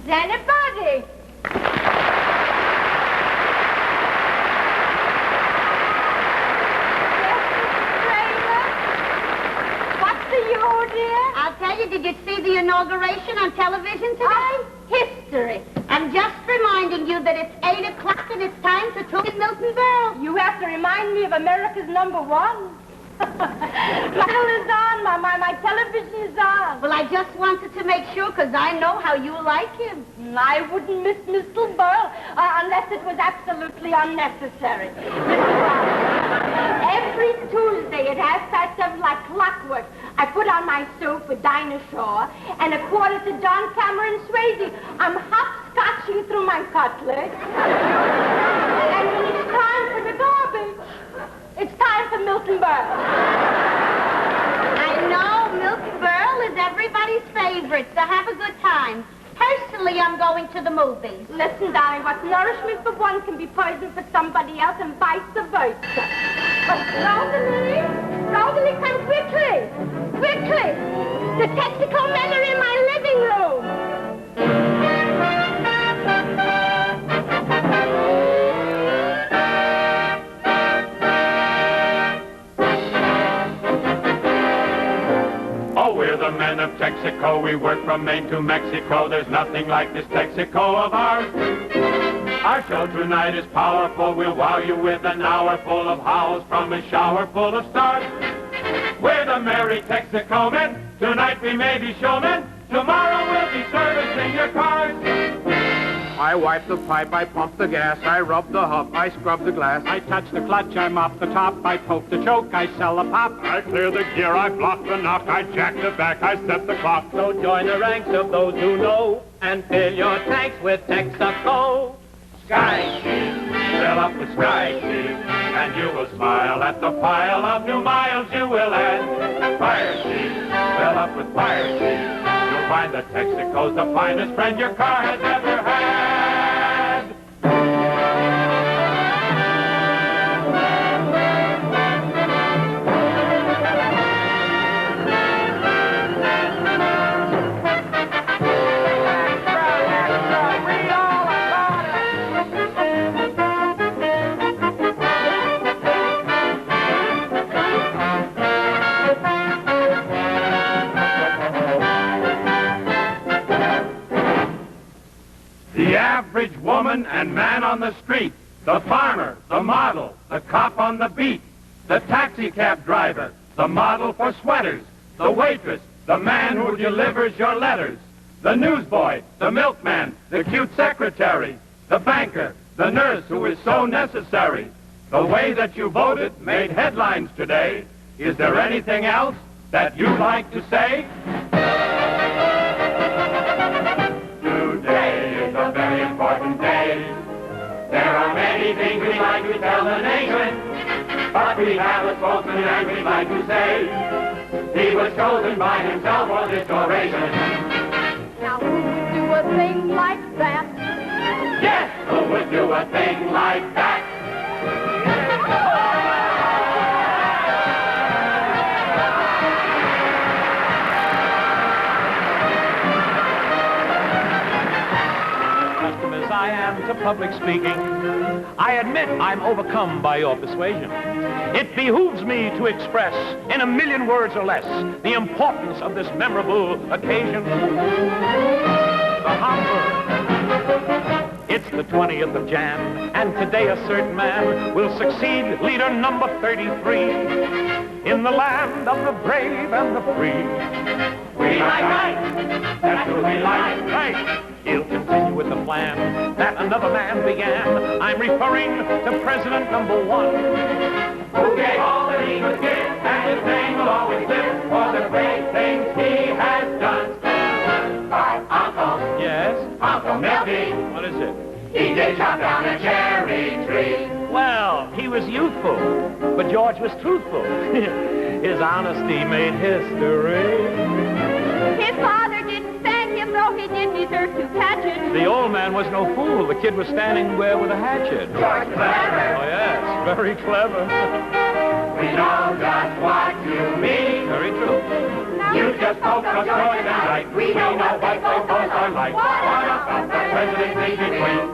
Is anybody? I'll tell you, did you see the inauguration on television today? History. I'm just reminding you that it's 8 o'clock and it's time to tune in Milton Berle. You have to remind me of America's #1. My channel is on, my television is on. Well, I just wanted to make sure, because I know how you like him. I wouldn't miss Mr. Berle unless it was absolutely unnecessary. Every Tuesday at 7:30, like clockwork, I put on my suit with Dinah Shaw and a quarter to John Cameron Swayze. I'm hopscotching through my cutlets. And when it's time for the garbage, it's time for Milton Berle. I know, Milton Berle is everybody's favorite, so have a good time. Personally, I'm going to the movies. Listen, darling, what's nourishment for one can be poison for somebody else and vice versa. But Rosalie, come quickly. Quickly. The Texaco men are in my living room. We're the men of Texaco. We work from Maine to Mexico. There's nothing like this Texaco of ours. Our show tonight is powerful. We'll wow you with an hour full of howls from a shower full of stars. We're the merry Texaco men. Tonight we may be showmen. Tomorrow we'll be servicing your cars. I wipe the pipe, I pump the gas, I rub the hub, I scrub the glass. I touch the clutch, I mop the top, I poke the choke, I sell a pop. I clear the gear, I block the knock, I jack the back, I set the clock. So join the ranks of those who know and fill your tanks with Texaco. Sky Shield, fill up with Sky Shield, and you will smile at the pile of new miles you will add. Fire Shield, fill up with Fire Shield. You'll find that Texaco's the finest friend your car has ever had. The average woman and man on the street, the farmer, the model, the cop on the beat, the taxi cab driver, the model for sweaters, the waitress, the man who delivers your letters, the newsboy, the milkman, the cute secretary, the banker, the nurse who is so necessary. The way that you voted made headlines today. Is there anything else that you'd like to say? A very important day. There are many things we'd like to tell the nation, but we have a spokesman and we'd like to say he was chosen by himself for this oration. Now who would do a thing like that? Yes, who would do a thing like that? I am to public speaking. I admit I'm overcome by your persuasion. It behooves me to express, in a million words or less, the importance of this memorable occasion. The Hamburg. It's the 20th of Jan, and today a certain man will succeed leader number 33 in the land of the brave and the free. We like right, that's who we like. Right. He'll continue with the plan that another man began. I'm referring to President #1. Who gave all that he could give, and his name will always live for the great things he has done. Our Uncle. Yes? Uncle Milty. What is it? He did chop down a cherry tree. Well, he was youthful, but George was truthful. His honesty made history. His father didn't stand him, though he didn't deserve to catch it. The old man was no fool. The kid was standing there with a hatchet. George clever. Oh, yes, very clever. We know just what you mean. Very true. Now, You You just focus good and right. We know what they both are like. What about the presidency between?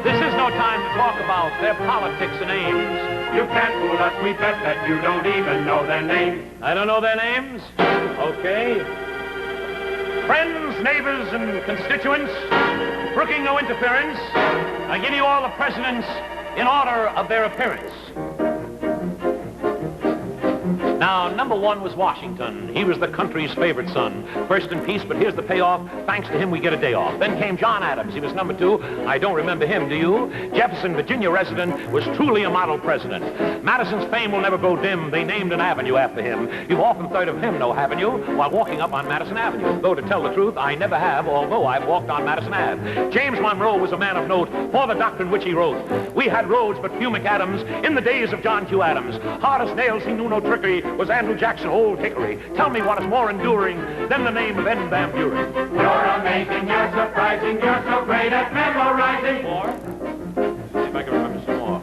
This is no time to talk about their politics and aims. You can't fool us, we bet that you don't even know their names. I don't know their names? Okay. Friends, neighbors, and constituents, brooking no interference, I give you all the presidents in order of their appearance. Now, number one was Washington. He was the country's favorite son. First in peace, but here's the payoff. Thanks to him, we get a day off. Then came John Adams. He was number two. I don't remember him, do you? Jefferson, Virginia resident, was truly a model president. Madison's fame will never go dim. They named an avenue after him. You've often heard of him, though, haven't you? While walking up on Madison Avenue. Though, to tell the truth, I never have, although I've walked on Madison Ave. James Monroe was a man of note for the doctrine which he wrote. We had roads but few McAdams in the days of John Q. Adams. Hard as nails, he knew no trickery, was Andrew Jackson, Old Hickory. Tell me what is more enduring than the name of N. Van Buren. You're amazing, you're surprising, you're so great at memorizing. More? See if I can remember some more.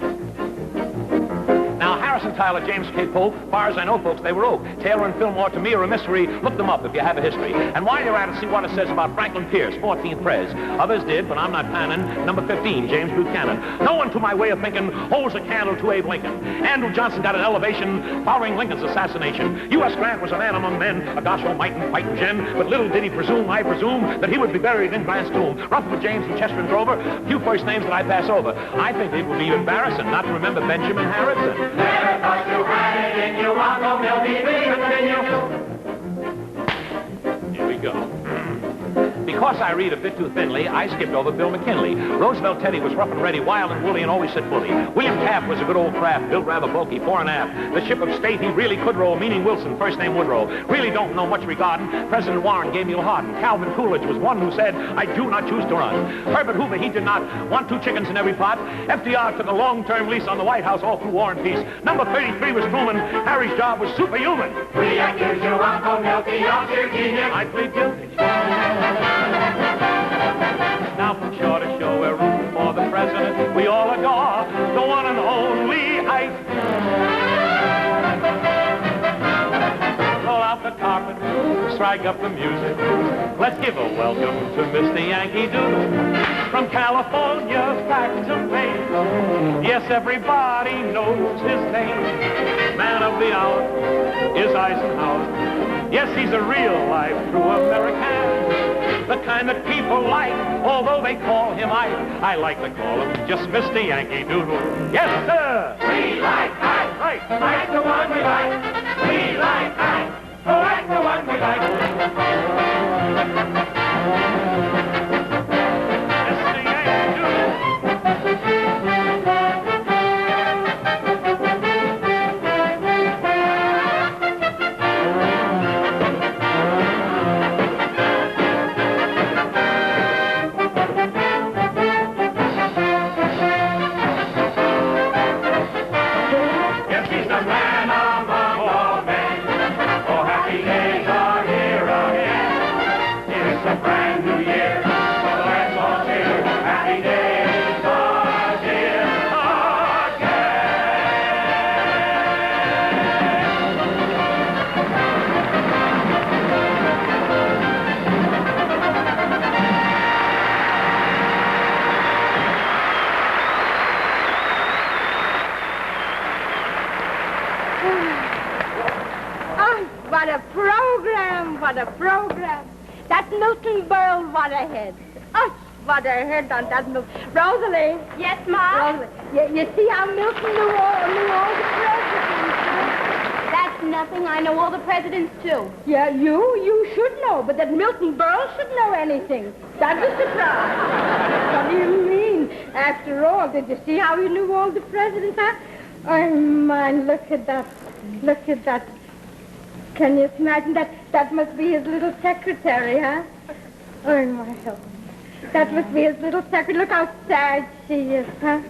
Now, Harrison, Tyler, James K. Polk, far as I know, folks, they were Oak. Taylor and Fillmore, to me, are a mystery. Look them up if you have a history. And while you're at it, see what it says about Franklin Pierce, 14th Pres. Others did, but I'm not panning. Number 15, James Buchanan. No one, to my way of thinking, holds a candle to Abe Lincoln. Andrew Johnson got an elevation following Lincoln's assassination. U.S. Grant was a man among men, a gosh almighty fighting gen, but little did he presume, I presume, that he would be buried in Grant's tomb. Rutherford James and Chester and Grover, a few first names that I pass over. I think it would be embarrassing not to remember Benjamin Harrison. Never thought you had it in you, Uncle Milty. Continue. Here we go. Because I read a bit too thinly, I skipped over Bill McKinley. Roosevelt Teddy was rough and ready, wild and woolly, and always said bully. William Taft was a good old craft, built rather bulky, fore and aft. The ship of state he really could roll, meaning Wilson, first name Woodrow. Really don't know much regarding President Warren, Gamaliel Hardin. Calvin Coolidge was one who said, I do not choose to run. Herbert Hoover, he did not want two chickens in every pot. FDR took a long-term lease on the White House all through War and Peace. Number 33 was Truman. Harry's job was superhuman. We accuse you, Uncle Milty, of your genius. I plead guilty. Now from shore to shore, we're rooting for the president we all adore, the one and only Ike. Roll out the carpet, strike up the music. Let's give a welcome to Mr. Yankee Doodle. From California back to Maine, yes, everybody knows his name. Man of the hour is Eisenhower. Yes, he's a real-life true American. The kind that people like, although they call him Ike. I like to call him just Mr. Yankee Doodle. Yes, sir! We like Ike. Right. Ike's the one we like. We like Ike. Oh, Ike's the one we like. Mr. Yankee Doodle. What a program. That Milton Berle, what a head. Oh, what a head on that Milton. Rosalie. Yes, Ma? Rosalie, you see how Milton knew all the presidents? That's nothing. I know all the presidents, too. Yeah, you should know, but that Milton Berle should know anything. That's a surprise. What do you mean? After all, did you see how he knew all the presidents, huh? Oh, man, look at that. Look at that. Can you imagine that? That must be his little secretary, huh? Oh, my God. That must be his little secretary. Look how sad she is, huh?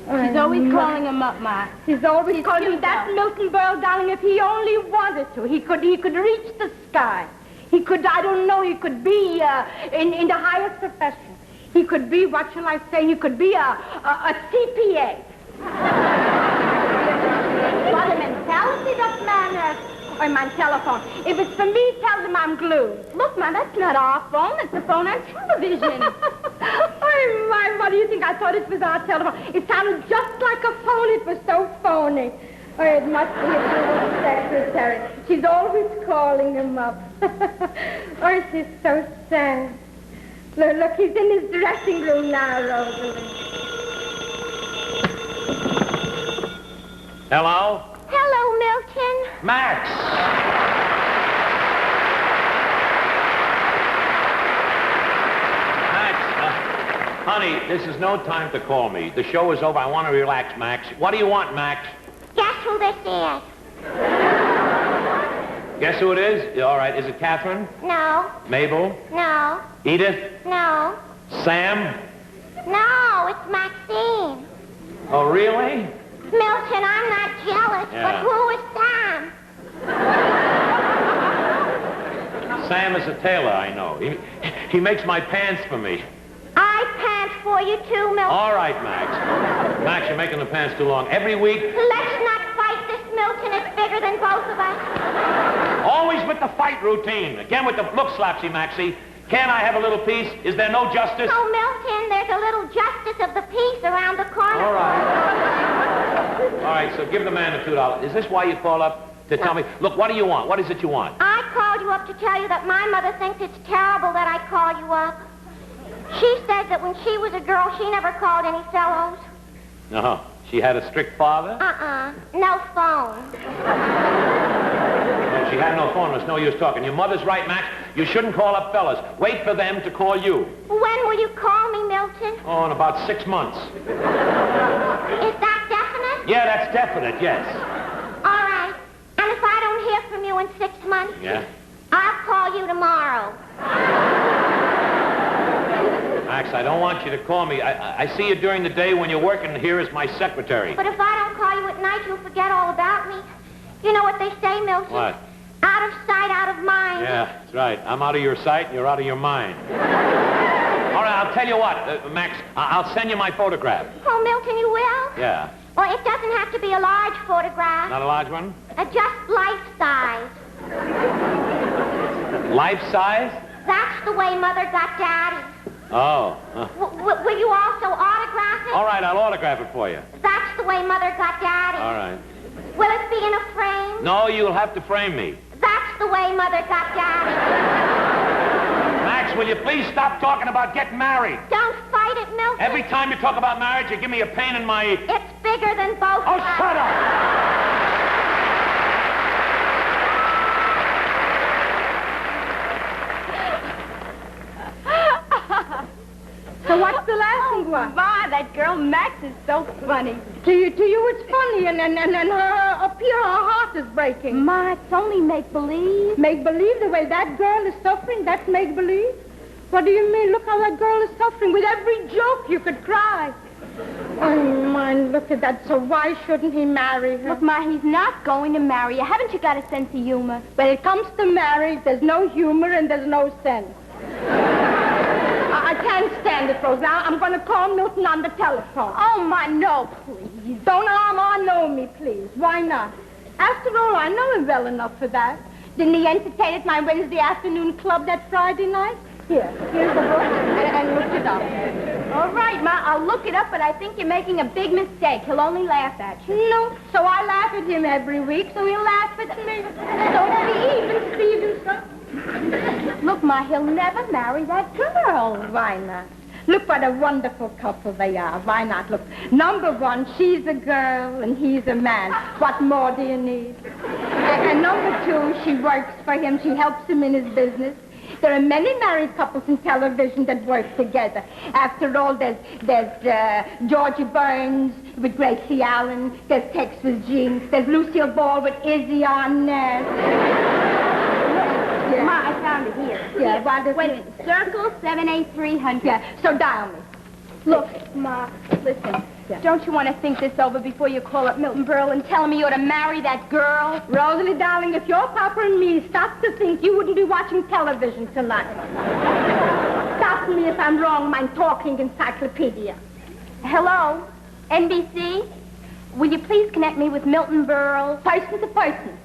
She's always calling him up, Ma. He's always calling him. That Milton Berle, darling, if he only wanted to, he could reach the sky. He could, I don't know, he could be in the highest profession. He could be, what shall I say, he could be a CPA. What a mentality that man has. or my telephone. If it's for me, tell them I'm glued. Look, Ma, that's not our phone. It's the phone on television. Oh, my, what do you think? I thought it was our telephone. It sounded just like a phone. It was so phony. Oh, it must be his little secretary. She's always calling him up. Oh, she's so sad. Look, he's in his dressing room now, Rosalie. Hello? Hello, Milton. Max! Max, honey, this is no time to call me. The show is over. I want to relax, Max. What do you want, Max? Guess who this is? Guess who it is? All right, is it Catherine? No. Mabel? No. Edith? No. Sam? No, it's Maxine. Oh, really? Milton, I'm not jealous, Yeah. but who is Sam? Sam is a tailor, I know. He makes my pants for me. I pant for you too, Milton. All right, Max. Max, you're making the pants too long. Every week... Let's not fight this, Milton. It's bigger than both of us. Always with the fight routine. Again with the... Look, Slapsy Maxie, can't I have a little peace? Is there no justice? Oh, Milton, there's a little justice of the peace around the corner. All right. All right, so give the man the $2. Is this why you call up to tell me? Look, what do you want? What is it you want? I called you up to tell you that my mother thinks it's terrible that I call you up. She says that when she was a girl, she never called any fellows. No. She had a strict father? No phone. No, she had no phone. There's no use talking. Your mother's right, Max. You shouldn't call up fellas. Wait for them to call you. When will you call me, Milton? Oh, in about 6 months. Is that definite? Yeah, that's definite, yes. All right. And if I don't hear from you in 6 months? Yeah? I'll call you tomorrow. Max, I don't want you to call me. I see you during the day when you're working here as my secretary. But if I don't call you at night, you'll forget all about me. You know what they say, Milton? What? Out of sight, out of mind. Yeah, that's right. I'm out of your sight and you're out of your mind. All right, I'll tell you what, Max, I'll send you my photograph. Oh, Milton, you will? Yeah. Well, it doesn't have to be a large photograph. Not a large one? Just life size. Life size? That's the way Mother got Daddy. Oh. Will you also autograph it? All right, I'll autograph it for you. That's the way Mother got Daddy. All right. Will it be in a frame? No, you'll have to frame me. That's the way Mother got Daddy. Max, will you please stop talking about getting married? Don't fight it, Milton. Every time you talk about marriage, you give me a pain in my... It's bigger than both Oh, of us. shut up! So what's the laughing one? Ma, that girl Max is so funny. To you it's funny, and her, up here, her heart is breaking. Ma, it's only make-believe. Make-believe, the way that girl is suffering, that's make-believe? What do you mean? Look how that girl is suffering. With every joke, you could cry. Oh, my, look at that. So why shouldn't he marry her? Look, Ma, he's not going to marry you. Haven't you got a sense of humor? When it comes to marriage, there's no humor and there's no sense. I can't stand it, Rose. Now, I'm going to call Milton on the telephone. Oh, Ma, no, please. Don't know me, please. Why not? After all, I know him well enough for that. Didn't he entertain at my Wednesday afternoon club that Friday night? Here's the book, and look it up. All right, Ma, I'll look it up, but I think you're making a big mistake. He'll only laugh at you. No, so I laugh at him every week, so he'll laugh at me. So be even, Stevenson. Look, Ma, he'll never marry that girl. Why not? Look what a wonderful couple they are. Why not? Look, number one, she's a girl and he's a man. What more do you need? And number two, she works for him. She helps him in his business. There are many married couples in television that work together. After all, there's Georgie Burns with Gracie Allen. There's Tex with Jinx. There's Lucille Ball with Izzy Arnett. Yeah. Ma, I found it here. Yeah, what is Wait a it? minute. Circle 78300. Yeah, so dial me. Look, Ma, listen. Yeah. Don't you want to think this over before you call up Milton Berle and tell him you ought to marry that girl? Rosalie, darling, if your papa and me stopped to think, you wouldn't be watching television tonight. Stop me if I'm wrong, my talking encyclopedia. Hello? NBC? Will you please connect me with Milton Berle? Person to person.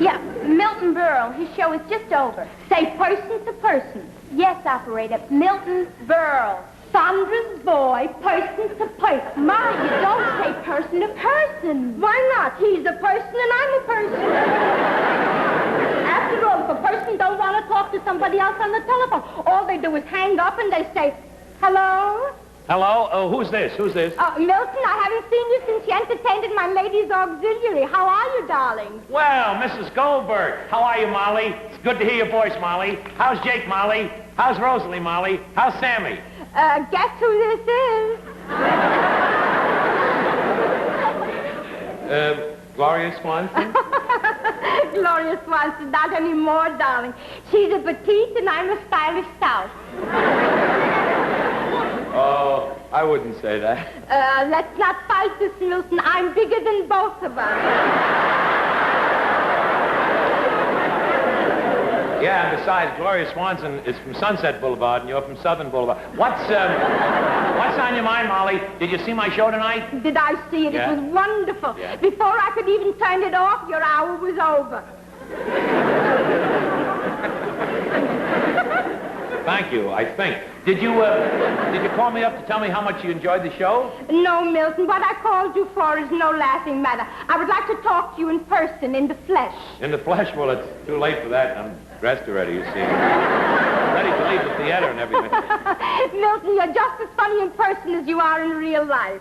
Yeah, Milton Berle. His show is just over. Say person to person. Yes, operator. Milton Berle. Sandra's boy, person to person. Ma, you don't say person to person. Why not? He's a person and I'm a person. After all, if a person don't want to talk to somebody else on the telephone, all they do is hang up and they say, hello? Hello? Oh, who's this? Who's this? Milton, I haven't seen you since you entertained at my ladies' auxiliary. How are you, darling? Well, Mrs. Goldberg. How are you, Molly? It's good to hear your voice, Molly. How's Jake, Molly? How's Rosalie, Molly? How's Sammy? Guess who this is? Gloria Swanson? Gloria Swanson, not anymore, darling. She's a petite and I'm a stylish stout. Oh, I wouldn't say that. Let's not fight this, Milton. I'm bigger than both of us. Yeah, and besides, Gloria Swanson is from Sunset Boulevard, and you're from Southern Boulevard. What's on your mind, Molly? Did you see my show tonight? Did I see it? Yeah. It was wonderful. Yeah. Before I could even turn it off, your hour was over. Thank you, I think. Did you call me up to tell me how much you enjoyed the show? No, Milton. What I called you for is no laughing matter. I would like to talk to you in person, in the flesh. In the flesh? Well, it's too late for that. I'm dressed already, you see. Ready to leave the theater and everything. Milton, you're just as funny in person as you are in real life.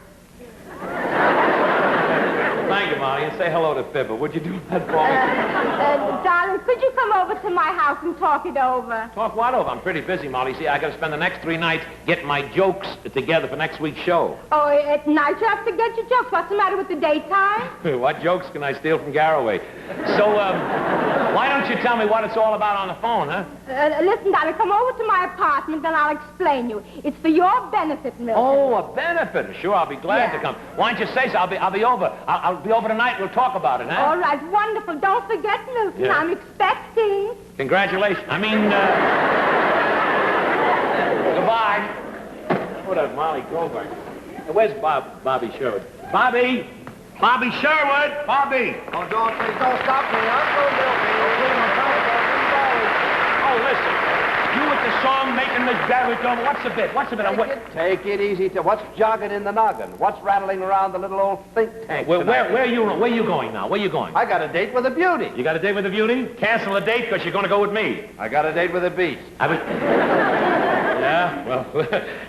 Thank you, Molly, and say hello to Fibber. Would you do that for me? Darling, could you come over to my house and talk it over? Talk what over? I'm pretty busy, Molly. See, I got to spend the next 3 nights getting my jokes together for next week's show. Oh, at night you have to get your jokes. What's the matter with the daytime? What jokes can I steal from Garraway? So, why don't you tell me what it's all about on the phone, huh? Listen, darling, come over to my apartment, then I'll explain you. It's for your benefit, Milton. Oh, a benefit. Sure, I'll be glad to come. Why don't you say so? I'll be over. I'll be over tonight. We'll talk about it, huh? All right, wonderful. Don't forget, Milton. Yeah. I'm expecting. Congratulations. I mean, goodbye. What up, Molly Goldberg? Where's Bobby Sherwood? Bobby! Bobby Sherwood! Bobby! Oh, please don't stop me. I'm so guilty. Oh, listen. You with the song making this baritone. What's the bit? What's the bit? Take it easy. What's jogging in the noggin? What's rattling around the little old think tank? Where are you going now? Where are you going? I got a date with a beauty. You got a date with a beauty? Cancel the date because you're going to go with me. I got a date with a beast. Yeah? Well,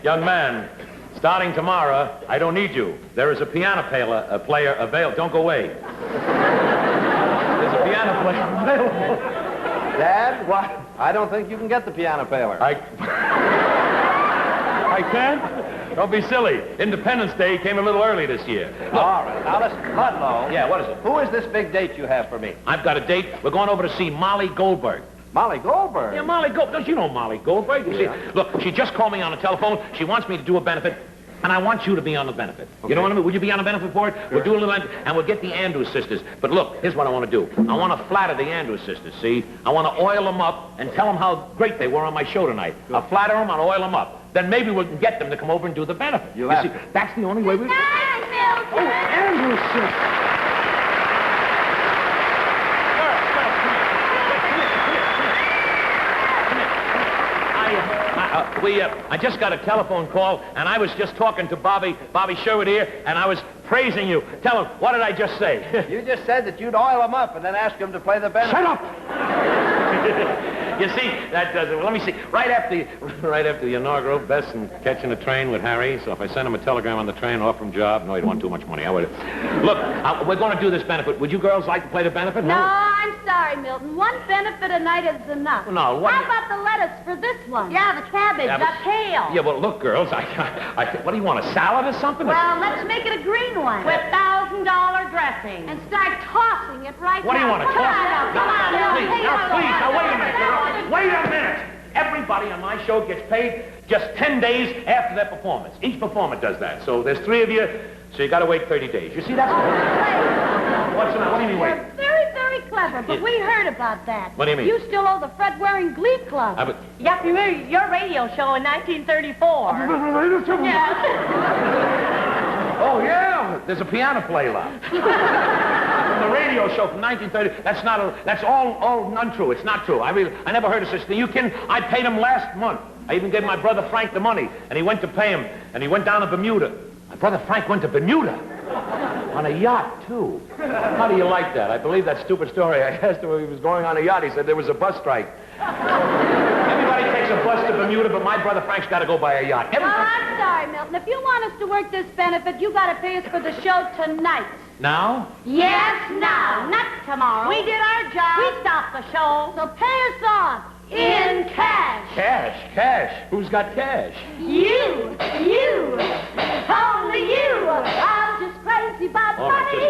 young man, starting tomorrow, I don't need you. There is a piano player available. Don't go away. There's a piano player available. Dad, what? I don't think you can get the piano paler. I can't? Don't be silly. Independence Day came a little early this year. Look. All right. Now, listen, Ludlow. Yeah, what is it? Who is this big date you have for me? I've got a date. We're going over to see Molly Goldberg. Molly Goldberg? Yeah, Molly Goldberg. Don't you know Molly Goldberg? You see, look, she just called me on the telephone. She wants me to do a benefit. And I want you to be on the benefit. Okay. You know what I mean? Would you be on the benefit for it? Sure. We'll do a little, and we'll get the Andrews sisters. But look, here's what I want to do. I want to flatter the Andrews sisters, see? I want to oil them up and tell them how great they were on my show tonight. Good. I'll flatter them, I'll oil them up. Then maybe we can get them to come over and do the benefit. You see, that's the only way we... Hi, Milton. Oh, Andrews sisters. I just got a telephone call, and I was just talking to Bobby Sherwood here, and I was praising you. Tell him, what did I just say? You just said that you'd oil them up and then ask them to play the benefit. Shut up! You see, that does it. Well, let me see. Right after the inaugural, Bess and catching a train with Harry. So if I send him a telegram on the train, offer him job. No, he'd want too much money. I would. Look, we're going to do this benefit. Would you girls like to play the benefit? No, I'm sorry, Milton. One benefit a night is enough. No, what? How about the lettuce for this one? Yeah, the cabbage, the kale. Yeah, well, look, girls, what do you want, a salad or something? Well, let's make it a green one. With $1,000 dressing. And start tossing it right now. What do you want to toss? Come on, Please, now, wait a minute, girl. Wait a minute. Everybody on my show gets paid just 10 days after their performance. Each performer does that. So there's 3 of you, so you got to wait 30 days. You see, that's the whole... What's the matter? What do you mean, wait? You're very, very clever, but we heard about that. What do you mean? You still owe the Fred-wearing Glee Club. Yep, you remember your radio show in 1934. Yeah. Oh, yeah. There's a piano player left. the radio show from 1930. That's all untrue. It's not true. I never heard of such thing. You can. I paid him last month. I even gave my brother Frank the money, and he went to pay him, and he went down to Bermuda. My brother Frank went to Bermuda on a yacht, too. How do you like that? I believe that stupid story. I asked him if he was going on a yacht. He said there was a bus strike. Everybody takes a bus to Bermuda, but my brother Frank's got to go by a yacht. Well, I'm sorry, Milton. If you want us to work this benefit, you got to pay us for the show tonight. Now? Yes, now. Not tomorrow. We did our job. We stopped the show. So pay us off. In cash. Cash. Who's got cash? You. Only you. I'm just crazy about money.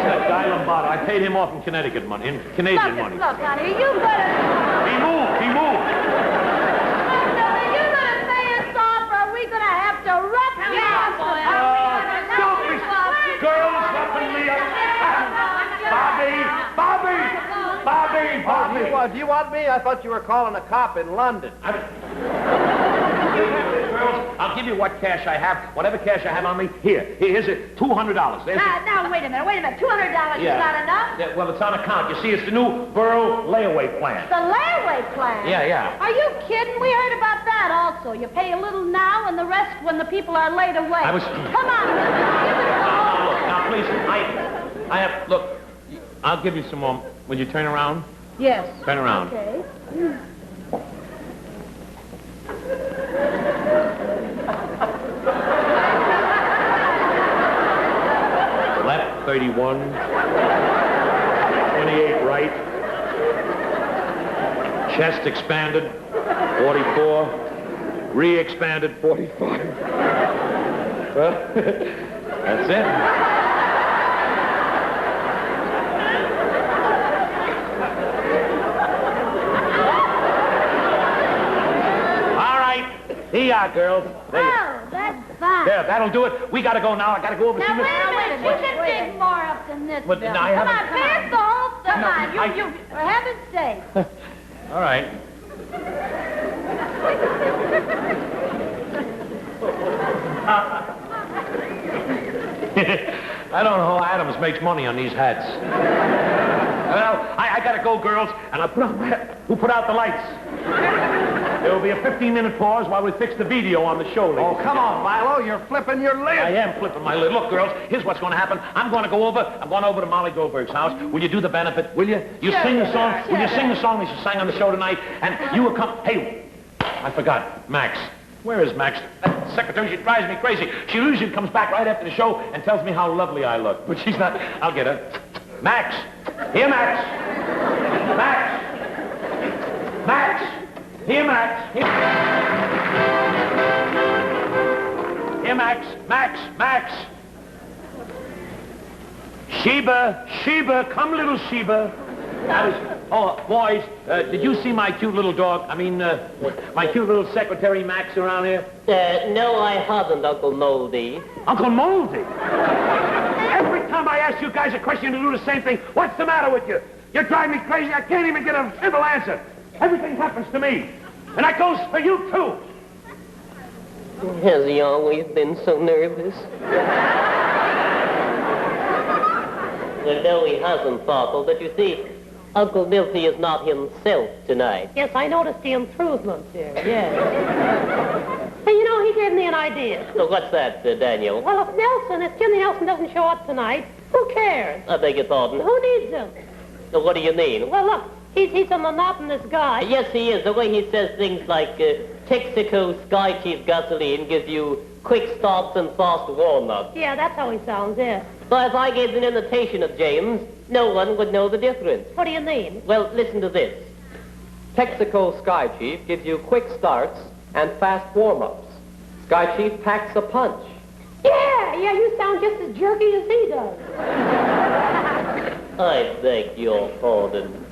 That guy Lombardo, I paid him off in Connecticut money, in Canadian money. Look, honey, you better... He moved. Are you gonna pay us off, or are we gonna have to rough you up? Don't be... Girls, roughing me up. Bobby! Do you want me? I thought you were calling a cop in London. Girls, I'll give you what cash I have, whatever cash I have on me. Here's it, $200. Now, wait a minute. $200 is not enough? Yeah, well, it's on account. You see, it's the new Berle layaway plan. The layaway plan? Yeah. Are you kidding? We heard about that also. You pay a little now and the rest when the people are laid away. Come on, give it a Now, please, I have, look, I'll give you some more. Will you turn around? Yes. Turn around. Okay. Left, 31. 28 right. Chest expanded, 44. Re-expanded, 45. Well, that's it. Here you are, girls. There you Oh, that's fine. There, that'll do it. We gotta go now. I gotta go over Now, see wait a minute. You can dig more up than this, But Bill. I Come haven't- on, finish the whole thing. No, Come on, you, for heaven's sake. All right. I don't know how Adams makes money on these hats. Well, I gotta go, girls, and I'll put on who put out the lights? There will be a 15-minute pause while we fix the video on the show. Oh, come on, Milo. You're flipping your lid. I am flipping my lid. Look, girls, here's what's going to happen. I'm going over to Molly Goldberg's house. Will you do the benefit? Will you? You sing the song. Will you sing the song that you sang on the show tonight? And you will come. Hey, I forgot. Max. Where is Max? That secretary, she drives me crazy. She usually comes back right after the show and tells me how lovely I look. But she's not. I'll get her. Max. Here, Max. Max. Max. Here, Max. Here, Max. Max. Sheba, come, little Sheba. Oh, boys, did you see my cute little dog? I mean, my cute little secretary, Max, around here? No, I haven't, Uncle Moldy. Uncle Moldy? Every time I ask you guys a question, you do the same thing. What's the matter with you? You drive me crazy. I can't even get a simple answer. Everything happens to me. And that goes for you, too. Has he always been so nervous? Well, no, he hasn't, Farkle, but you see, Uncle Milty is not himself tonight. Yes, I noticed the improvement there, yes. Hey, you know, he gave me an idea. So what's that, Daniel? Well, if Jimmy Nelson doesn't show up tonight, who cares? I beg your pardon? Who needs him? So what do you mean? Well, look, he's a monotonous guy. Yes, he is. The way he says things like, Texaco Sky Chief gasoline gives you quick starts and fast warm-ups. Yeah, that's how he sounds, yeah. But if I gave an imitation of James, no one would know the difference. What do you mean? Well, listen to this. Texaco Sky Chief gives you quick starts and fast warm-ups. Sky Chief packs a punch. Yeah, you sound just as jerky as he does. I beg your pardon.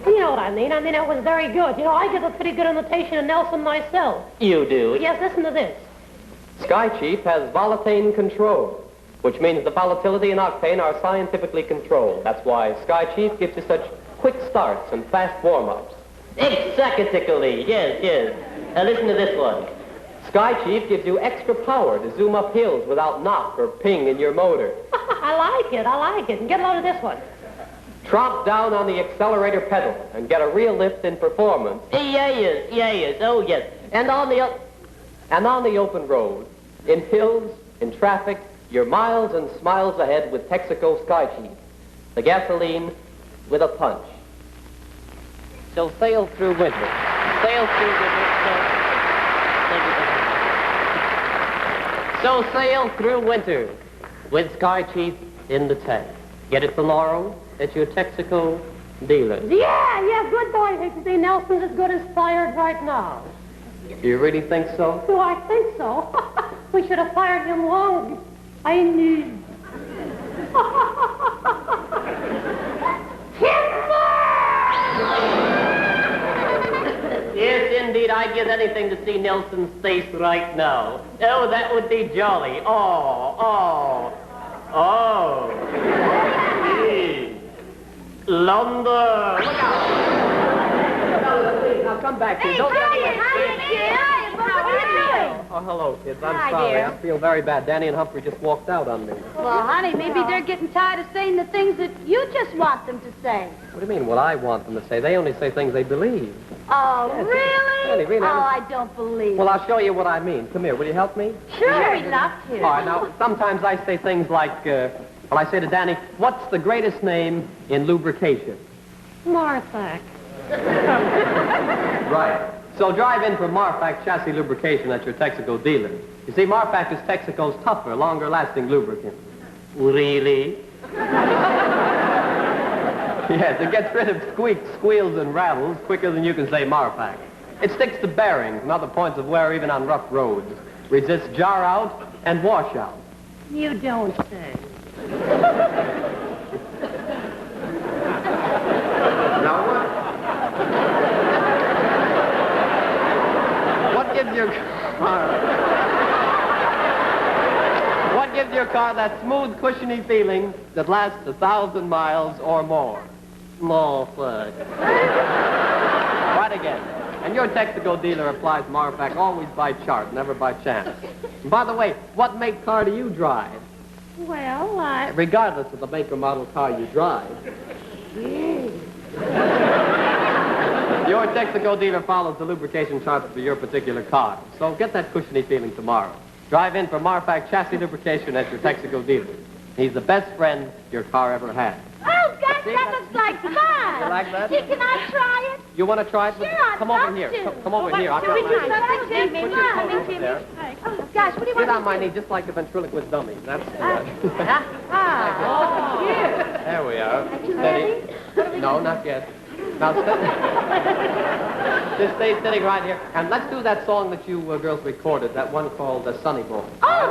You know what I mean. I mean, it was very good. You know, I give a pretty good imitation of Nelson myself. You do? Yes, listen to this. Sky Chief has volatane control, which means the volatility and octane are scientifically controlled. That's why Sky Chief gives you such quick starts and fast warm-ups. Exactly, yes. Now listen to this one. Sky Chief gives you extra power to zoom up hills without knock or ping in your motor. I like it. And get a load of this one. Tromp down on the accelerator pedal and get a real lift in performance. Yes, oh yes. And on the open road, in hills, in traffic, you're miles and smiles ahead with Texaco Sky Chief. The gasoline with a punch. So sail through winter. Sail through winter. So sail through winter with Sky Chief in the tank. Get it tomorrow at your Texaco dealer. Yeah, good boy, Hicksy. Nelson's as good as fired right now. Do you really think so? Do I think so? We should have fired him long. I knew. Yes, indeed, I'd give anything to see Nelson's face right now. Oh, that would be jolly. Oh. Gee. London. Look out. Now come back here. Hey, Don't Ryan, how are you doing? Oh, hello, kids. I'm Hi, sorry. dear. I feel very bad. Danny and Humphrey just walked out on me. Well, honey, maybe they're getting tired of saying the things that you just want them to say. What do you mean, what I want them to say? They only say things they believe. Oh, Yes, really? really. Oh, I don't believe Well, it. I'll show you what I mean. Come here. Will you help me? Sure, we'd love to. All right, now, sometimes I say things like, I say to Danny, what's the greatest name in lubrication? Marfak. Right. So drive in for Marfak chassis lubrication at your Texaco dealer. You see, Marfak is Texaco's tougher, longer-lasting lubricant. Really? Yes, it gets rid of squeaks, squeals, and rattles quicker than you can say Marfak. It sticks to bearings and other points of wear even on rough roads. Resists jar out and wash out. You don't say. Now what gives your car that smooth, cushiony feeling that lasts 1,000 miles or more? Marfak. Right again. And your Texaco dealer applies Marfak always by chart, never by chance. And by the way, what make car do you drive? Well, Regardless of the make or model car you drive. Your Texaco dealer follows the lubrication charts for your particular car. So get that cushiony feeling tomorrow. Drive in for Marfak chassis lubrication at your Texaco dealer. He's the best friend your car ever had. Oh, gosh, that looks like fun. You like that? Gee, can I try it? You want to try it? Sure, I'd Come over love here. to. Come over here. I'll Can we try do mine. something, Jimmy? Put your coat up there. Oh, gosh, what do you Get want on my knee just like the ventriloquist dummy. That's Ah, There we are. you ready? Steady. No, not yet. Now, just stay sitting right here. And let's do that song that you girls recorded, that one called Sunny Boy. Oh,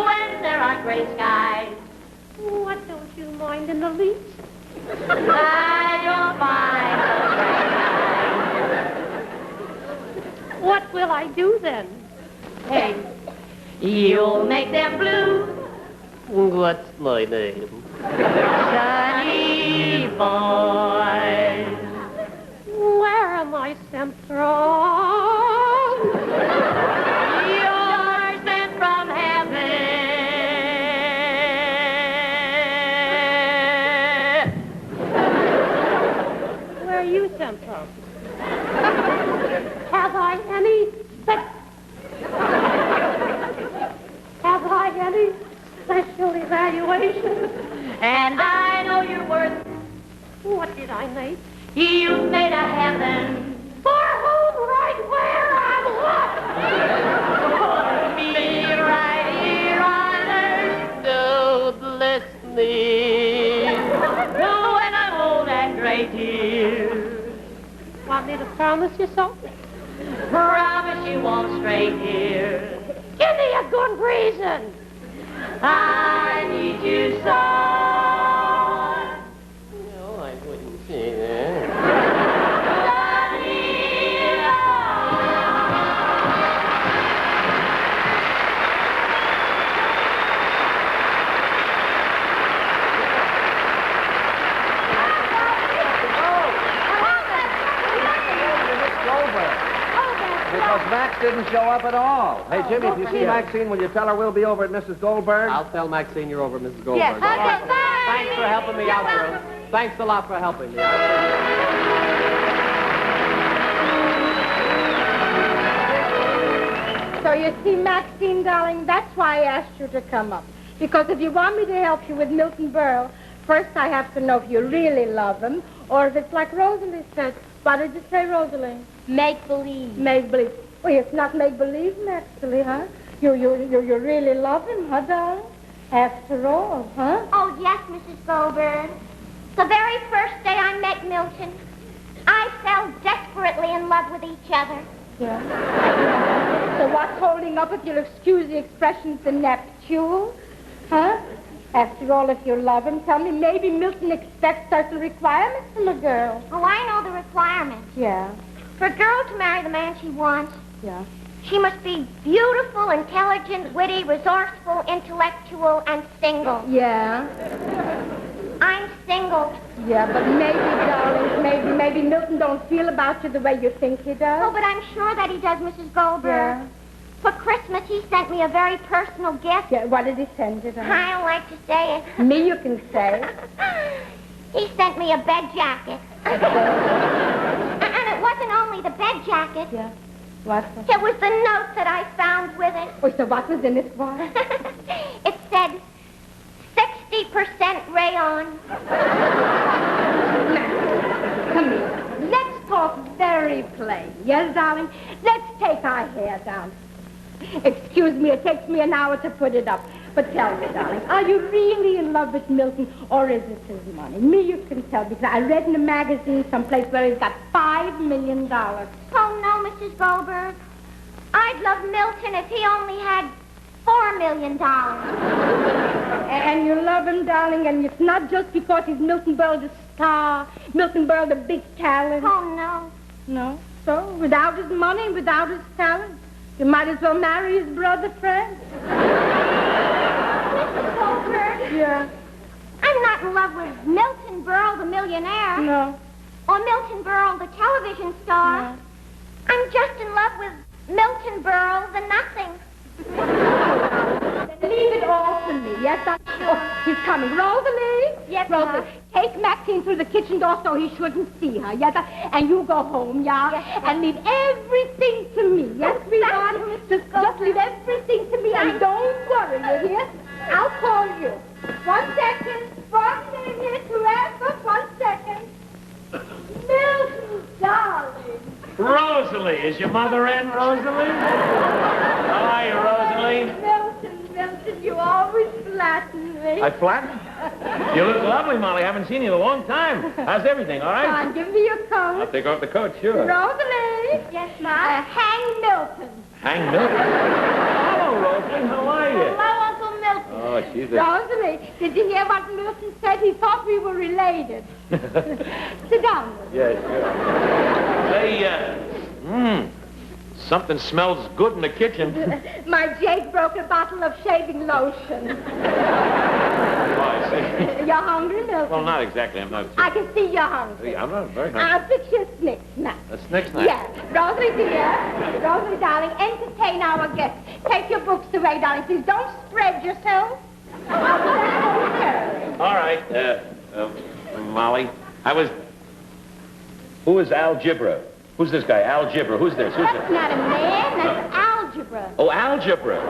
when there are gray skies, what don't you mind in the least? I don't mind. What will I do then? Hey, you'll make them blue. What's my name? Sunny boy. Where am I sent from? You're sent from heaven. Where are you sent from? Have I any special evaluation? And I know your worth. What did I make? You made a heaven. For whom, right where, and what? Me right here on earth. Oh, bless me. No, when I'm old and gray, dear. Want me to promise you something? Promise you won't stray here. Give me a good reason. I need you so. No, I wouldn't say that. Because Max didn't show up at all. Hey, Jimmy, if you see Maxine, will you tell her we'll be over at Mrs. Goldberg? I'll tell Maxine you're over at Mrs. Goldberg. Yes. All right. Okay, bye. Thanks for helping me out, girls. Thanks a lot for helping me out. So you see, Maxine, darling, that's why I asked you to come up. Because if you want me to help you with Milton Berle, first I have to know if you really love him, or if it's like Rosalie said. What did you say, Rosalie? Make-believe. Make-believe. Well, it's not make-believe, actually, huh? You really love him, huh, darling? After all, huh? Oh, yes, Mrs. Goldberg. The very first day I met Milton, I fell desperately in love with each other. Yeah. So what's holding up, if you'll excuse the expression, the Neptune? Huh? After all, if you love him, tell me, maybe Milton expects certain requirements from a girl. Oh, I know the requirements. Yeah. For a girl to marry the man she wants, Yeah. she must be beautiful, intelligent, witty, resourceful, intellectual, and single. Yeah. I'm single. Yeah, but maybe, darling, maybe Milton don't feel about you the way you think he does. Oh, but I'm sure that he does, Mrs. Goldberg. Yeah. For Christmas, he sent me a very personal gift. Yeah, what did he send you, darling? I don't like to say it. Me, you can say. He sent me a bed jacket. And it wasn't only the bed jacket. Yeah. What? It was the note that I found with it. Oh, so what was in it for? It said 60% rayon. Come here. Let's talk very plain. Yes, darling? Let's take our hair down. Excuse me, it takes me an hour to put it up. But tell me, darling, are you really in love with Milton, or is it his money? Me, you can tell, because I read in a magazine someplace where he's got $5 million. Oh, no, Mrs. Goldberg. I'd love Milton if he only had $4 million. And you love him, darling, and it's not just because he's Milton Berle the star, Milton Berle the big talent. Oh, no. No? So, without his money, without his talent, you might as well marry his brother Fred. Mrs. Goldberg? Yeah. I'm not in love with Milton Berle, the millionaire. No. Or Milton Berle, the television star. No. I'm just in love with Milton Berle, the nothing. Leave it all to me. Yes, I'm sure. He's coming. Rosalie? Yes, Rosalie, Ma. take Maxine through the kitchen door so he shouldn't see her. Yes, and you go home, yeah? Yes, Ma. And leave everything to me. Yes, sweetheart? Just leave everything to me and don't worry, you hear? I'll call you. 1 second. Frog's in here to answer. 1 second. Milton, darling. Rosalie, is your mother in, Rosalie? How are you, Rosalie? Milton, you always flatten me. I flatten? You look lovely, Molly. Haven't seen you in a long time. How's everything, all right? Come on, give me your coat. I'll take off the coat, sure. Rosalie. Yes, Ma. Hang Milton. Hang Milton. Hello, Rosalie. How are you? Hello, Uncle Milton. Oh, she's a... Rosalie, did you hear what Milton said? He thought we were related. Sit down. Yeah, sure. Say, something smells good in the kitchen. My Jake broke a bottle of shaving lotion. Oh, I see. You're hungry, Milton? Well, not exactly. I'm not... I can see you're hungry. I'm not very hungry. I'll fix you a Snick snack. A Snick snack? Yes. Rosalie, dear. Rosalie, darling, entertain our guests. Take your books away, darling. Please don't spread yourself. All right. Molly, Who is algebra? Who's this guy? Algebra. Who's this? Who's That's this? not a man. That's algebra. Oh, algebra.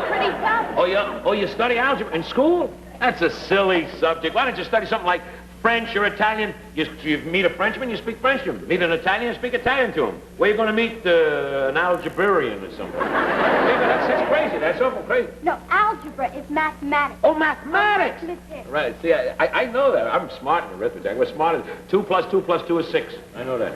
Pretty tough. Oh, you study algebra in school? That's a silly subject. Why don't you study something like French or Italian? You meet a Frenchman, you speak French to him. Meet an Italian, you speak Italian to him. Where are you going to meet an algebraian or something? That's crazy. That's awful crazy. No, algebra is mathematics. Oh, mathematics! Arithmetic. Right. See, I know that. I'm smart in arithmetic. We're smart in 2 plus 2 plus 2 is 6. I know that.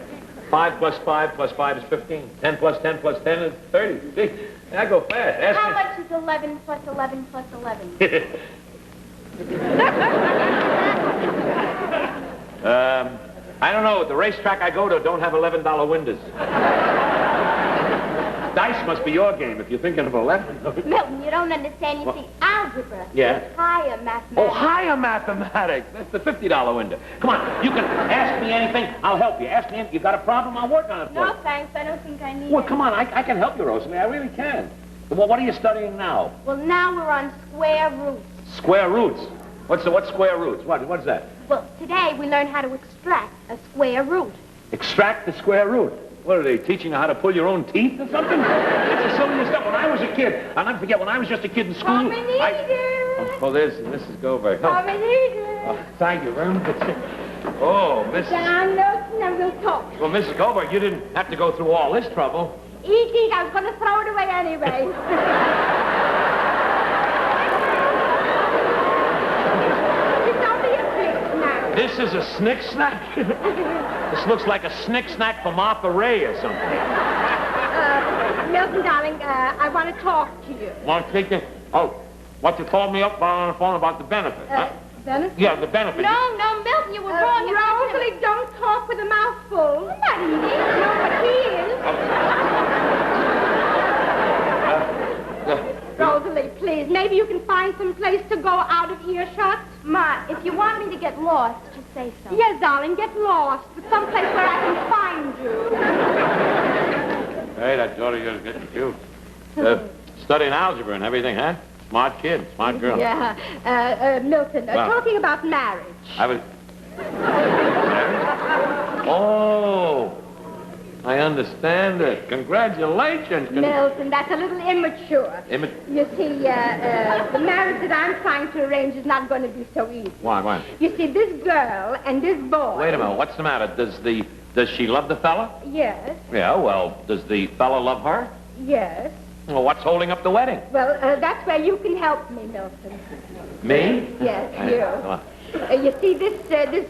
5 plus 5 plus 5 is 15. 10 plus 10 plus 10 is 30. See, I go fast. Ask How me. much is 11 plus 11 plus 11? I don't know. The racetrack I go to don't have $11 windows. Dice must be your game if you're thinking of 11. Milton, you don't understand. You see, algebra. Yeah. Is higher mathematics. Oh, higher mathematics. That's the $50 window. Come on, you can ask me anything. I'll help you. Ask me anything. You got a problem? I'll work on it for you. No, thanks. I don't think I need Well, it. come on. I can help you, Rosalie. I really can. Well, what are you studying now? Well, now we're on square roots. Square roots. What's square roots? What's that? Well, today we learn how to extract a square root. Extract the square root. What are they teaching you how to pull your own teeth or something? That's the silliest stuff. When I was a kid, I'll never forget when I was just a kid in school. Oh, there's Mrs. Goldberg. Oh, thank you very much. Oh, Mrs. Down, Milton, and we'll talk. Well, Mrs. Goldberg, you didn't have to go through all this trouble. Eat, I was going to throw it away anyway. It's only a snick snack. This is a snick snack? This looks like a snick snack from Martha Ray or something. Milton, darling, I want to talk to you. Want to take the... Oh, what you called me up on the phone about the benefit, huh? Benefit? Yeah, the benefit. No, Milton, you were wrong. Rosalie, don't talk with a mouthful. I'm not eating. No, but he is. Rosalie, please, maybe you can find some place to go out of earshot. Ma, if you want me to get lost, just say so. Yes, darling, get lost, but someplace where I can find you. Hey, that daughter you're getting cute. Studying algebra and everything, huh? Smart kid, smart girl. Yeah, Milton, talking about marriage. I was... Marriage? Oh, I understand it. Congratulations. Milton, that's a little immature. You see, the marriage that I'm trying to arrange is not going to be so easy. Why? You see, this girl and this boy... Wait a minute, what's the matter? Does she love the fella? Yes. Yeah, well, does the fella love her? Yes. Well, what's holding up the wedding? Well, that's where you can help me, Milton. Me? Yes, Come you. on. You see, this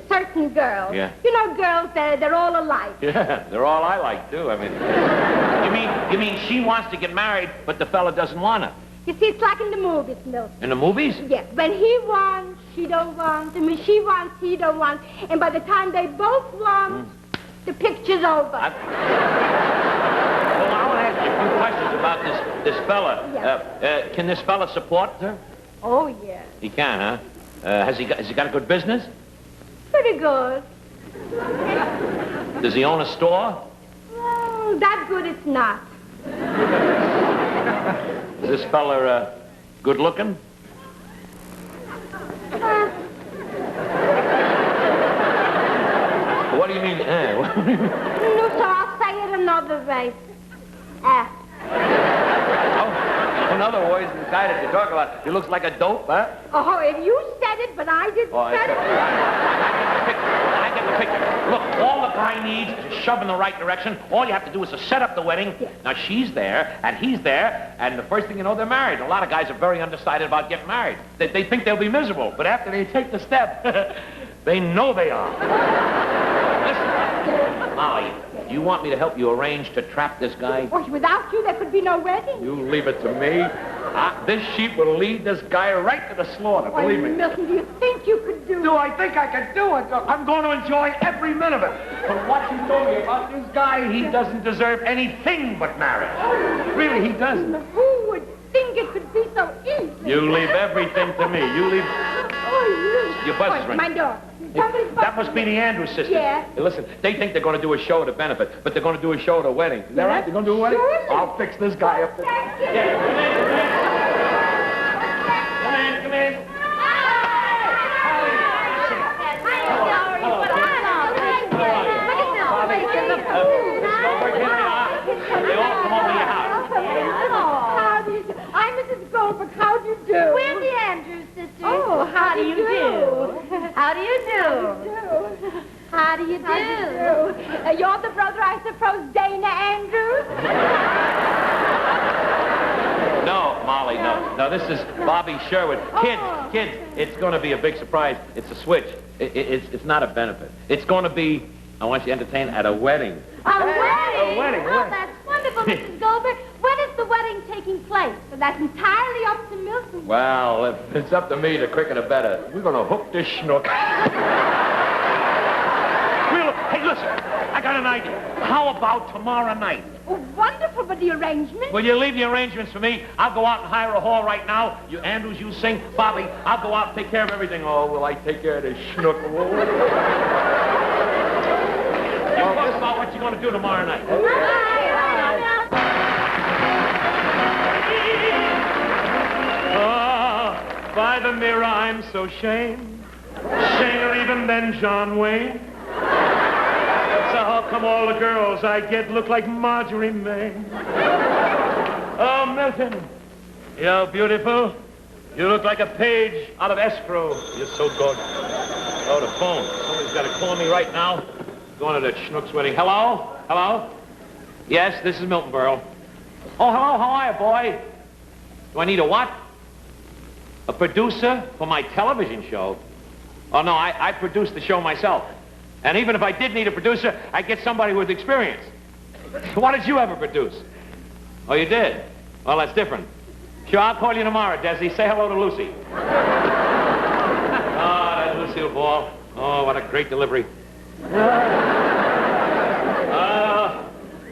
certain girl. Yeah. You know, girls, they're all alike. Yeah, they're all I like, too. I mean, you mean she wants to get married, but the fella doesn't want her? You see, it's like in the movies, Milton. In the movies? Yes. When he wants, she don't want. I mean, she wants, he don't want. And by the time they both want, the picture's over. Well, I want to ask you a few questions about this fella. Yes. Can this fella support her? Oh, yes. He can, huh? Has he got a good business? Pretty good. Does he own a store? Well, that good it's not. Is this fella good looking? What do you mean? No, so I'll say it another way. In other words, the guy that you talk about, he looks like a dope, huh? Oh, if you said it, but I didn't say it. I get the picture. Look, all the guy needs is to shove in the right direction. All you have to do is to set up the wedding. Yes. Now, she's there, and he's there, and the first thing you know, they're married. A lot of guys are very undecided about getting married. They think they'll be miserable, but after they take the step, they know they are. Listen, Molly, do you want me to help you arrange to trap this guy? Oh, without you, there could be no wedding. You leave it to me. This sheep will lead this guy right to the slaughter, believe me. Milton, do you think you could do it? Do I think I can do it? I'm going to enjoy every minute of it. But what you told me about this guy, he doesn't deserve anything but marriage. Really, he doesn't. Who would think it could be so easy? You leave everything to me. You leave... Oh, Your buzz is ringing. my door. That must be the Andrews sisters. Yeah. Hey, listen, they think they're going to do a show at a benefit, but they're going to do a show at a wedding. Is that right? They're going to do a wedding? Surely. I'll fix this guy up. Thank you. Yeah, come in. They all come over to your house. How do you do? I'm Mrs. Goldberg. How do you do? We're the Andrews sisters. Oh, how do you do? How do you do? How do you do? You're the brother, I suppose, Dana Andrews? No, Molly, no. No, this is Bobby Sherwood. Kids, it's going to be a big surprise. It's a switch. It's not a benefit. It's going to be, I want you to entertain at a wedding. A wedding? A wedding. Oh, that's wonderful, Mrs. Goldberg. When is the wedding taking place? So that's entirely up to Milton. Well, if it's up to me, the quicker the better. We're going to hook this schnook. Hey, listen. listen. I got an idea. How about tomorrow night? Oh, wonderful, but the arrangement? Will you leave the arrangements for me? I'll go out and hire a hall right now. You, Andrews, you sing. Bobby, I'll go out and take care of everything. Oh, will I take care of this schnook? You talk about what you're going to do tomorrow night. By the mirror, I'm so shamed. Shamer even than John Wayne. So how come all the girls I get look like Marjorie Main? Oh, Milton, you're beautiful. You look like a page out of escrow. You're so good. Oh, the phone. Somebody's got to call me right now. Going to that schnook's wedding. Hello? Hello? Yes, this is Milton Berle. Oh, hello, how are you, boy? Do I need a what? A producer for my television show? Oh, no, I produce the show myself. And even if I did need a producer, I'd get somebody with experience. What did you ever produce? Oh, you did? Well, that's different. Sure, I'll call you tomorrow, Desi. Say hello to Lucy. Oh, that Lucille Ball. Oh, what a great delivery.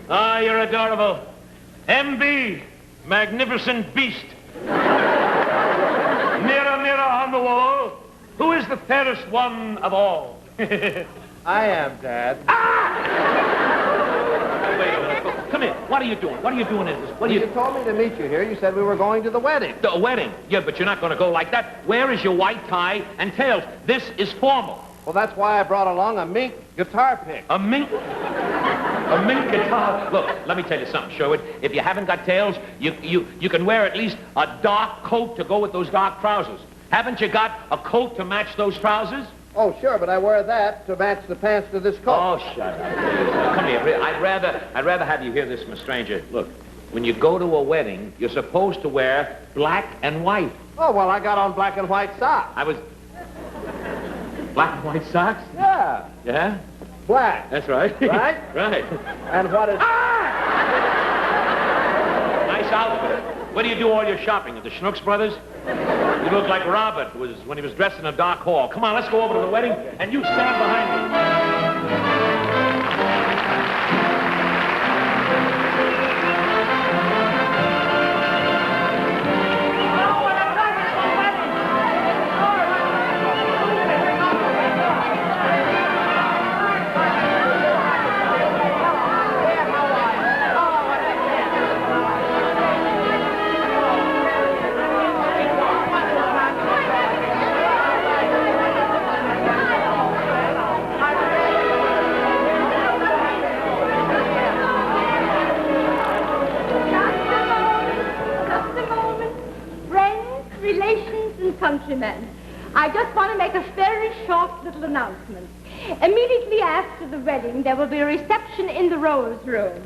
Oh, you're adorable. MB, magnificent beast. Mirror, mirror on the wall, who is the fairest one of all? I am, Dad. Ah! Wait a minute. Come here. What are you doing? What are you doing in this? What are You told me to meet you here. You said we were going to the wedding. The wedding? Yeah, but you're not going to go like that. Where is your white tie and tails? This is formal. Well, that's why I brought along a mink guitar pick. A mink? A mink guitar? Look, let me tell you something, Sherwood. If you haven't got tails, you can wear at least a dark coat to go with those dark trousers. Haven't you got a coat to match those trousers? Oh, sure, but I wear that to match the pants to this coat. Oh, shut up. Come here. I'd rather have you hear this from a stranger. Look, when you go to a wedding, you're supposed to wear black and white. Oh, well, I got on black and white socks. I was... Black and white socks? Yeah. Yeah? Black. That's right. Right? Right. And what is... Ah! Nice outfit. Where do you do all your shopping? At the Schnooks Brothers? You look like Robert when he was dressed in a dark hall. Come on, let's go over to the wedding, and you stand behind me. Countrymen, I just want to make a very short little announcement. Immediately after the wedding, there will be a reception in the Rose Room.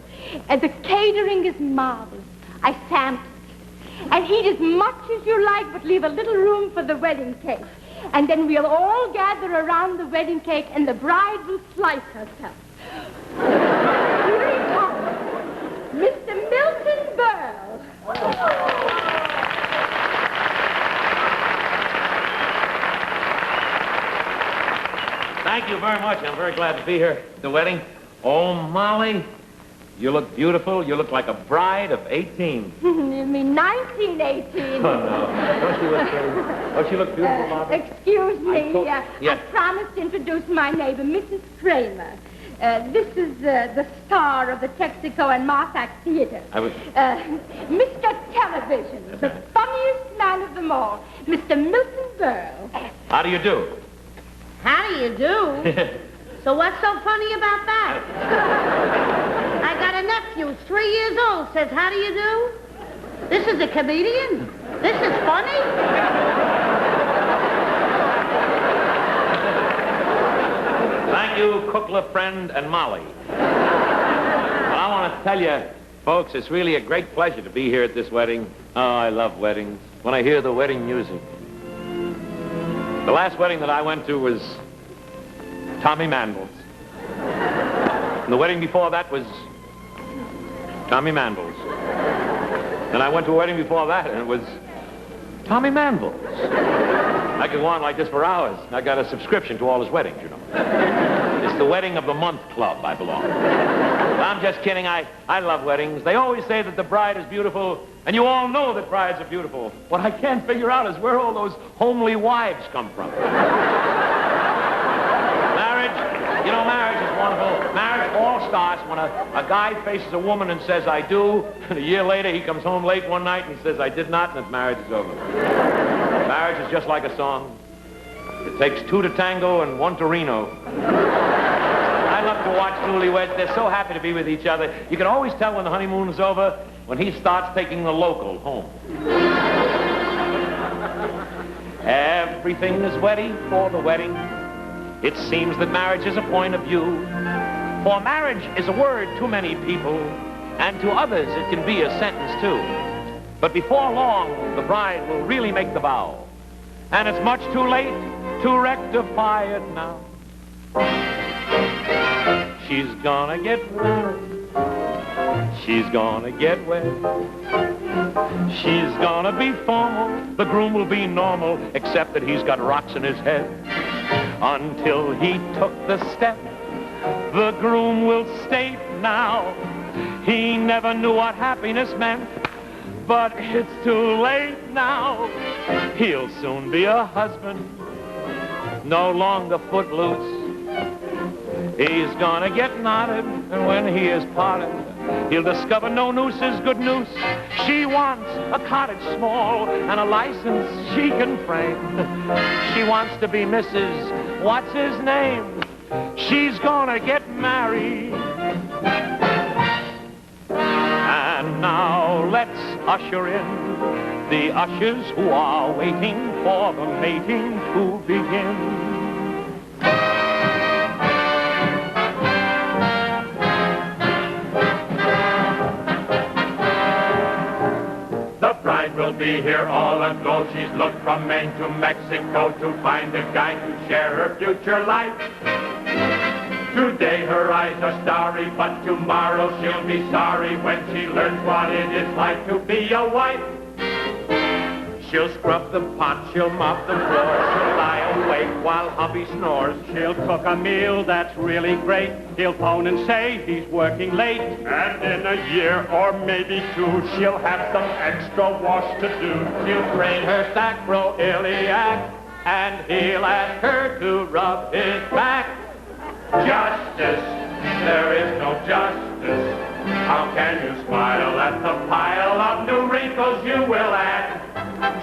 And the catering is marvelous. I sampled it. And eat as much as you like, but leave a little room for the wedding cake. And then we'll all gather around the wedding cake, and the bride will slice herself. Here he comes, Mr. Milton Berle. Thank you very much. I'm very glad to be here at the wedding. Oh, Molly, you look beautiful. You look like a bride of 18. You mean 1918? Oh, no. Don't you look pretty? Don't you look beautiful, Molly? Excuse me. Yes. I promised to introduce my neighbor, Mrs. Kramer. This is the star of the Texaco and Marfak Theater. Mr. Television, the funniest man of them all, Mr. Milton Berle. How do you do? How do you do? So what's so funny about that? I got a nephew, 3 years old, says, how do you do? This is a comedian? This is funny? Thank you, Cookler, friend, and Molly. Well, I want to tell you, folks, it's really a great pleasure to be here at this wedding. Oh, I love weddings. When I hear the wedding music. The last wedding that I went to was Tommy Manville's. And the wedding before that was Tommy Manville's. And I went to a wedding before that, and it was Tommy Manville's. I could go on like this for hours. I got a subscription to all his weddings, you know. This the Wedding of the Month Club I belong to. I'm just kidding. I love weddings. They always say that the bride is beautiful, and you all know that brides are beautiful. What I can't figure out is where all those homely wives come from. Marriage is wonderful. Marriage all starts when a guy faces a woman and says, I do, and a year later he comes home late one night and he says, I did not, and his marriage is over. Marriage is just like a song. It takes two to tango and one to Reno. I love to watch newlyweds. They're so happy to be with each other. You can always tell when the honeymoon's over when he starts taking the local home. Everything is ready for the wedding. It seems that marriage is a point of view. For marriage is a word to many people, and to others it can be a sentence too. But before long, the bride will really make the vow. And it's much too late to rectify it now. She's gonna get married. She's gonna get wed. She's gonna be formal. The groom will be normal, except that he's got rocks in his head. Until he took the step, the groom will state now, he never knew what happiness meant, but it's too late now. He'll soon be a husband, no longer footloose. He's gonna get knotted, and when he is parted, he'll discover no noose is good noose. She wants a cottage small and a license she can frame. She wants to be Mrs. What's his name? She's gonna get married. And now let's usher in the ushers who are waiting for the mating to begin. Will be here all ago. She's looked from Maine to Mexico to find a guy to share her future life. Today her eyes are starry, but tomorrow she'll be sorry when she learns what it is like to be a wife. She'll scrub the pot, she'll mop the floor, she'll lie awake while hubby snores. She'll cook a meal that's really great. He'll phone and say he's working late. And in a year or maybe two, she'll have some extra wash to do. She'll drain her sacroiliac, and he'll ask her to rub his back. Justice, there is no justice. How can you smile at the pile of new wrinkles you will add?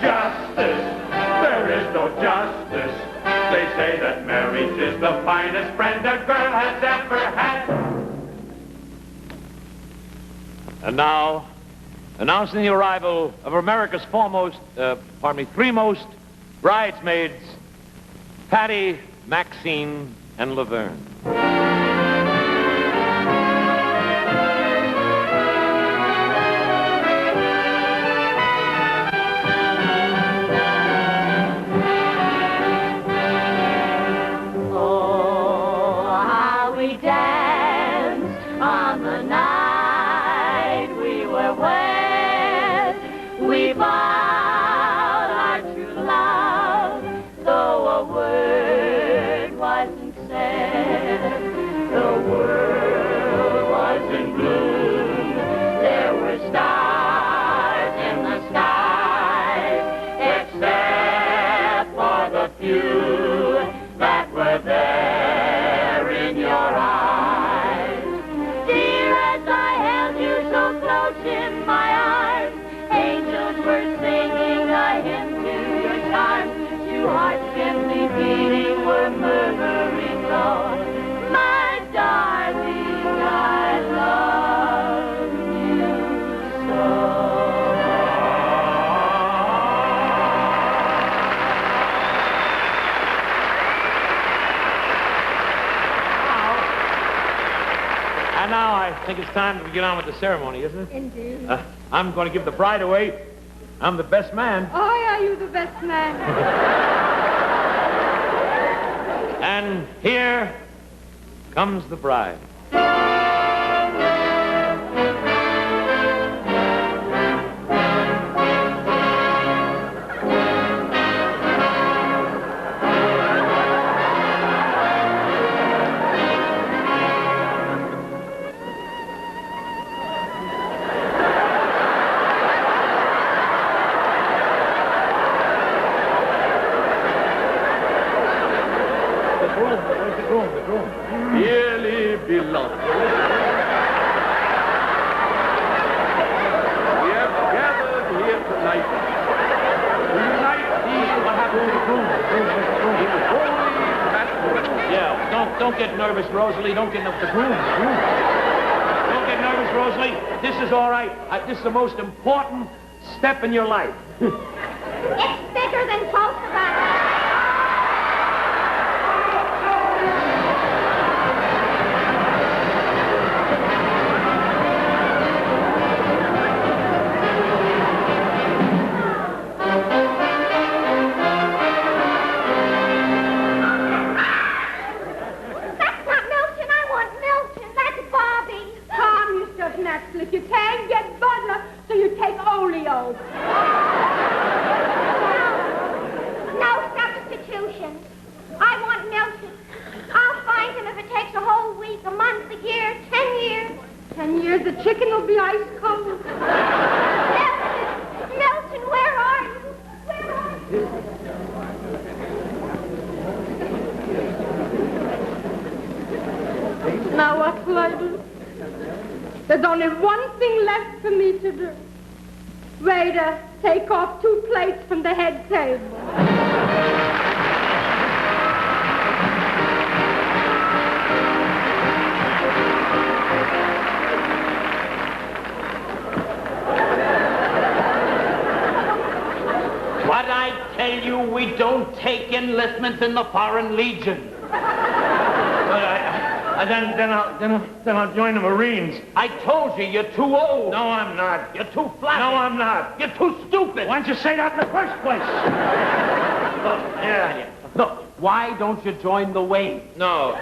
Justice, there is no justice. They say that marriage is the finest friend a girl has ever had. And now, announcing the arrival of America's three most bridesmaids, Patty, Maxine, and Laverne. I think it's time to get on with the ceremony, isn't it? Indeed. I'm going to give the bride away. I'm the best man. Oh, are you the best man? And here comes the bride. Where's the groom? The groom. Dearly beloved. We have gathered here tonight to unite these... What happened to the groom? in holy matrimony. Yeah, don't get nervous, Rosalie. Don't get nervous. The groom. Don't get nervous, Rosalie. This is all right. This is the most important step in your life. It's bigger than both of us. If you can't get butter, so you take Oleo. No substitutions. I want Milton. I'll find him if it takes a whole week, a month, a year, 10 years. 10 years, the chicken will be ice cold. Milton, where are you? Where are you? Now what will I do? There's only one thing left for me to do. Waiter, take off 2 plates from the head table. What I tell you, we don't take enlistments in the Foreign Legion. Then I'll join the Marines. I told you, you're too old. No, I'm not. You're too flat. No, I'm not. You're too stupid. Why didn't you say that in the first place? Yeah. Look, why don't you join the Waves? No,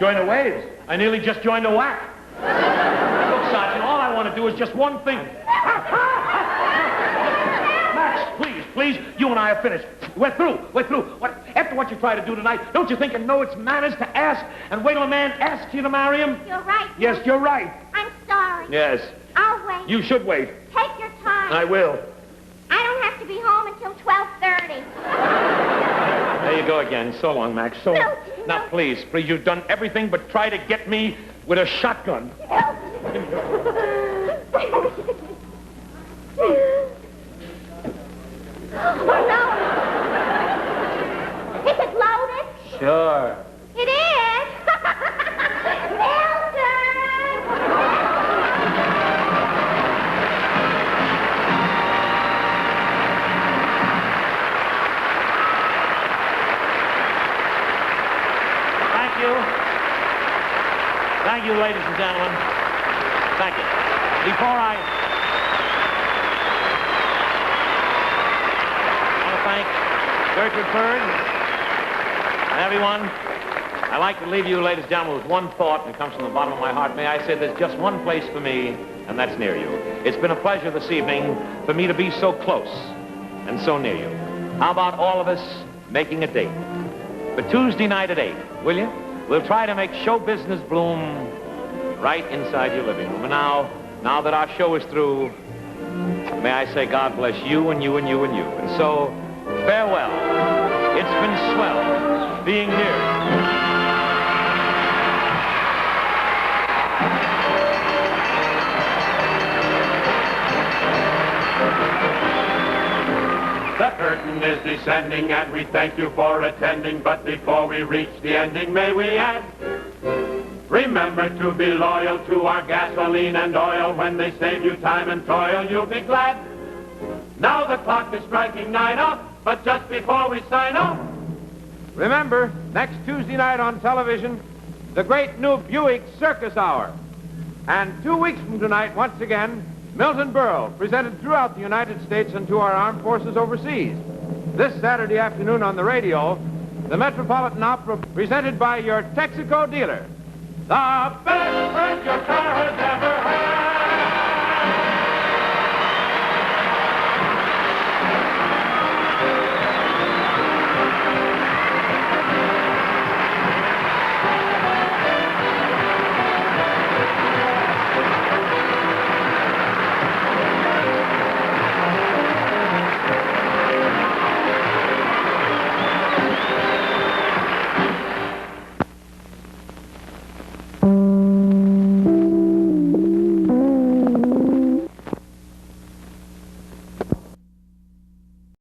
join the Waves? I nearly just joined the WAC. Look, Sergeant, all I want to do is just one thing. Max, please, you and I are finished. We're through. After what you try to do tonight, don't you think you know it's manners to ask and wait till a man asks you to marry him? You're right. Yes, you're right. I'm sorry. Yes. I'll wait. You should wait. Take your time. I will. I don't have to be home until 12:30. There you go again. So long, Max. So long. Milton, Now, please, you've done everything but try to get me with a shotgun. Oh, no. Is it loaded? Sure. It is? Milton! Thank you, ladies and gentlemen. Thank you. Before I want to thank Gertrude Bird and everyone. I'd like to leave you, ladies and gentlemen, with one thought, and it comes from the bottom of my heart. May I say there's just one place for me, and that's near you. It's been a pleasure this evening for me to be so close and so near you. How about all of us making a date for Tuesday night at 8, will you? We'll try to make show business bloom right inside your living room. And now that our show is through, may I say God bless you and you and you and you. And so, farewell. It's been swell being near you. The curtain is descending and we thank you for attending, but before we reach the ending, may we add, remember to be loyal to our gasoline and oil. When they save you time and toil, you'll be glad. Now the clock is striking 9 up, but just before we sign off, remember, next Tuesday night on television, the great new Buick Circus Hour. And 2 weeks from tonight, once again, Milton Berle, presented throughout the United States and to our armed forces overseas. This Saturday afternoon on the radio, the Metropolitan Opera, presented by your Texaco dealer. The best friend your car has ever had.